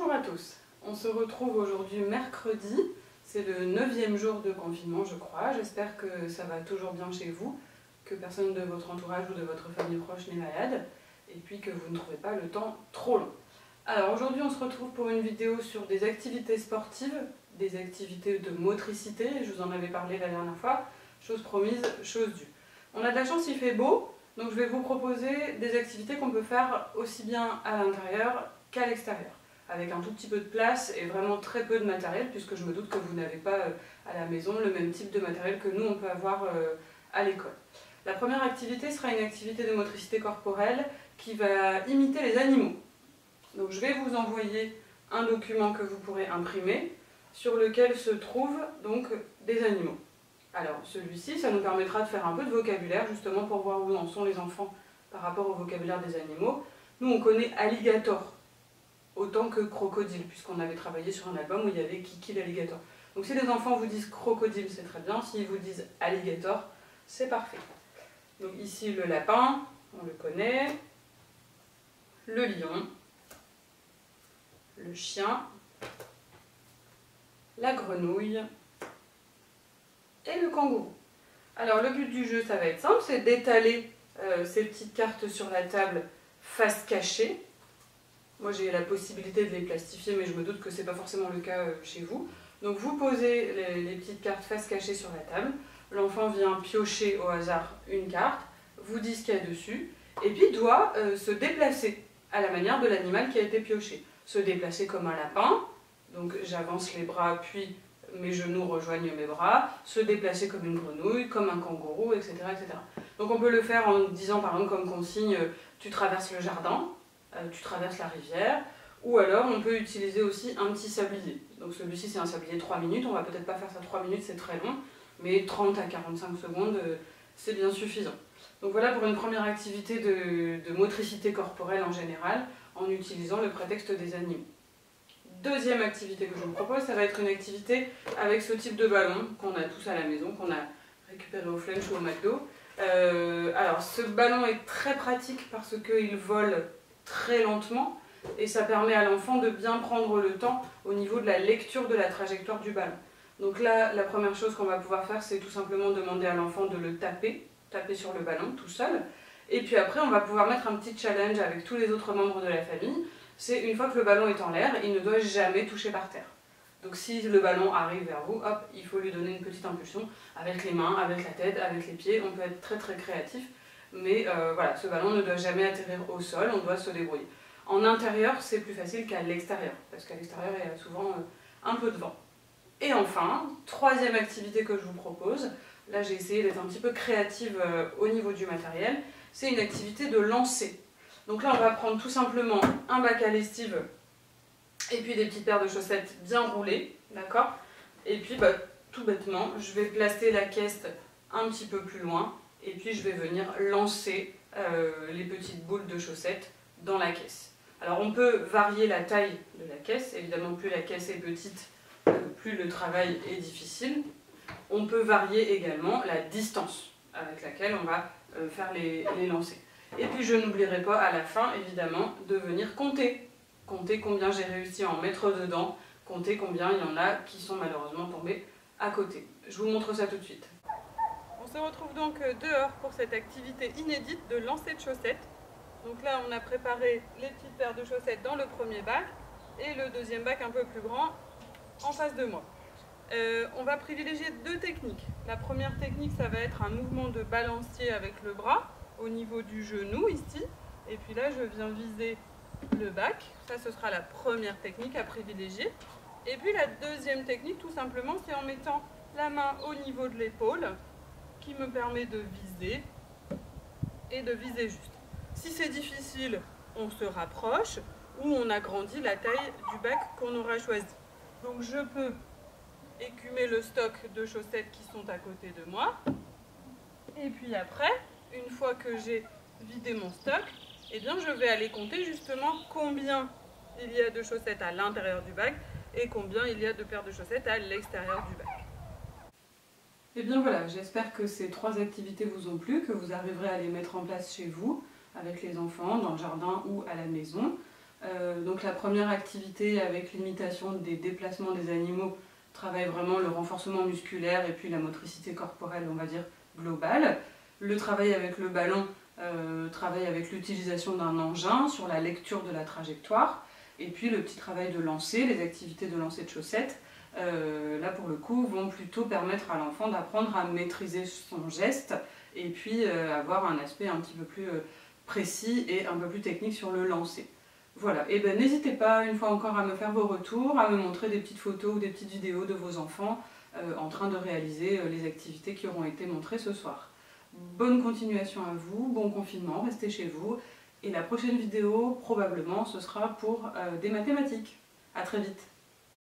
Bonjour à tous, on se retrouve aujourd'hui mercredi, c'est le 9e jour de confinement je crois, j'espère que ça va toujours bien chez vous, que personne de votre entourage ou de votre famille proche n'est malade, et puis que vous ne trouvez pas le temps trop long. Alors aujourd'hui on se retrouve pour une vidéo sur des activités sportives, des activités de motricité, je vous en avais parlé la dernière fois, chose promise, chose due. On a de la chance, il fait beau, donc je vais vous proposer des activités qu'on peut faire aussi bien à l'intérieur qu'à l'extérieur, avec un tout petit peu de place et vraiment très peu de matériel, puisque je me doute que vous n'avez pas à la maison le même type de matériel que nous on peut avoir à l'école. La première activité sera une activité de motricité corporelle qui va imiter les animaux. Donc je vais vous envoyer un document que vous pourrez imprimer, sur lequel se trouvent donc des animaux. Alors celui-ci, ça nous permettra de faire un peu de vocabulaire, justement pour voir où en sont les enfants par rapport au vocabulaire des animaux. Nous on connaît alligator, autant que crocodile, puisqu'on avait travaillé sur un album où il y avait Kiki l'alligator. Donc si les enfants vous disent crocodile, c'est très bien, s'ils vous disent alligator, c'est parfait. Donc ici le lapin, on le connaît, le lion, le chien, la grenouille et le kangourou. Alors le but du jeu, ça va être simple, c'est d'étaler ces petites cartes sur la table face cachée. Moi j'ai la possibilité de les plastifier, mais je me doute que ce n'est pas forcément le cas chez vous. Donc vous posez les petites cartes face cachée sur la table, l'enfant vient piocher au hasard une carte, vous dit ce qu'il y a dessus, et puis doit se déplacer à la manière de l'animal qui a été pioché. Se déplacer comme un lapin, donc j'avance les bras, puis mes genoux rejoignent mes bras, se déplacer comme une grenouille, comme un kangourou, etc., etc. Donc on peut le faire en disant par exemple comme consigne, tu traverses le jardin, tu traverses la rivière, ou alors on peut utiliser aussi un petit sablier. Donc celui-ci c'est un sablier 3 minutes, on va peut-être pas faire ça 3 minutes, c'est très long, mais 30 à 45 secondes c'est bien suffisant. Donc voilà pour une première activité de motricité corporelle en général, en utilisant le prétexte des animaux. Deuxième activité que je vous propose, ça va être une activité avec ce type de ballon qu'on a tous à la maison, qu'on a récupéré au Flunch ou au McDo. Alors ce ballon est très pratique parce qu'il vole très lentement et ça permet à l'enfant de bien prendre le temps au niveau de la lecture de la trajectoire du ballon. Donc là, la première chose qu'on va pouvoir faire, c'est tout simplement demander à l'enfant de le taper sur le ballon tout seul. Et puis après, on va pouvoir mettre un petit challenge avec tous les autres membres de la famille. C'est une fois que le ballon est en l'air, il ne doit jamais toucher par terre. Donc si le ballon arrive vers vous, hop, il faut lui donner une petite impulsion avec les mains, avec la tête, avec les pieds. On peut être très très créatif, mais voilà, ce ballon ne doit jamais atterrir au sol, on doit se débrouiller. En intérieur, c'est plus facile qu'à l'extérieur, parce qu'à l'extérieur, il y a souvent un peu de vent. Et enfin, troisième activité que je vous propose, là j'ai essayé d'être un petit peu créative au niveau du matériel, c'est une activité de lancer. Donc là on va prendre tout simplement un bac à lessive et puis des petites paires de chaussettes bien roulées, d'accord? Et puis tout bêtement, je vais placer la caisse un petit peu plus loin et puis je vais venir lancer les petites boules de chaussettes dans la caisse. Alors on peut varier la taille de la caisse, évidemment plus la caisse est petite, plus le travail est difficile. On peut varier également la distance avec laquelle on va faire les lancers. Et puis je n'oublierai pas à la fin, évidemment, de venir compter. Compter combien j'ai réussi à en mettre dedans, compter combien il y en a qui sont malheureusement tombés à côté. Je vous montre ça tout de suite. On se retrouve donc dehors pour cette activité inédite de lancer de chaussettes. Donc là, on a préparé les petites paires de chaussettes dans le premier bac et le deuxième bac un peu plus grand en face de moi. On va privilégier deux techniques. La première technique, ça va être un mouvement de balancier avec le bras au niveau du genou ici, et puis là je viens viser le bac, ça ce sera la première technique à privilégier. Et puis la deuxième technique tout simplement c'est en mettant la main au niveau de l'épaule qui me permet de viser et de viser juste. Si c'est difficile, on se rapproche ou on agrandit la taille du bac qu'on aura choisi. Donc je peux écumer le stock de chaussettes qui sont à côté de moi et puis après, une fois que j'ai vidé mon stock, eh bien je vais aller compter justement combien il y a de chaussettes à l'intérieur du bac et combien il y a de paires de chaussettes à l'extérieur du bac. Et bien voilà, j'espère que ces trois activités vous ont plu, que vous arriverez à les mettre en place chez vous, avec les enfants, dans le jardin ou à la maison. Donc la première activité avec l'imitation des déplacements des animaux travaille vraiment le renforcement musculaire et puis la motricité corporelle, on va dire, globale. Le travail avec le ballon travaille avec l'utilisation d'un engin sur la lecture de la trajectoire. Et puis le petit travail de lancer, les activités de lancer de chaussettes, là pour le coup, vont plutôt permettre à l'enfant d'apprendre à maîtriser son geste et puis avoir un aspect un petit peu plus précis et un peu plus technique sur le lancer. Voilà, et ben n'hésitez pas une fois encore à me faire vos retours, à me montrer des petites photos ou des petites vidéos de vos enfants en train de réaliser les activités qui auront été montrées ce soir. Bonne continuation à vous, bon confinement, restez chez vous, et la prochaine vidéo probablement ce sera pour des mathématiques. A très vite.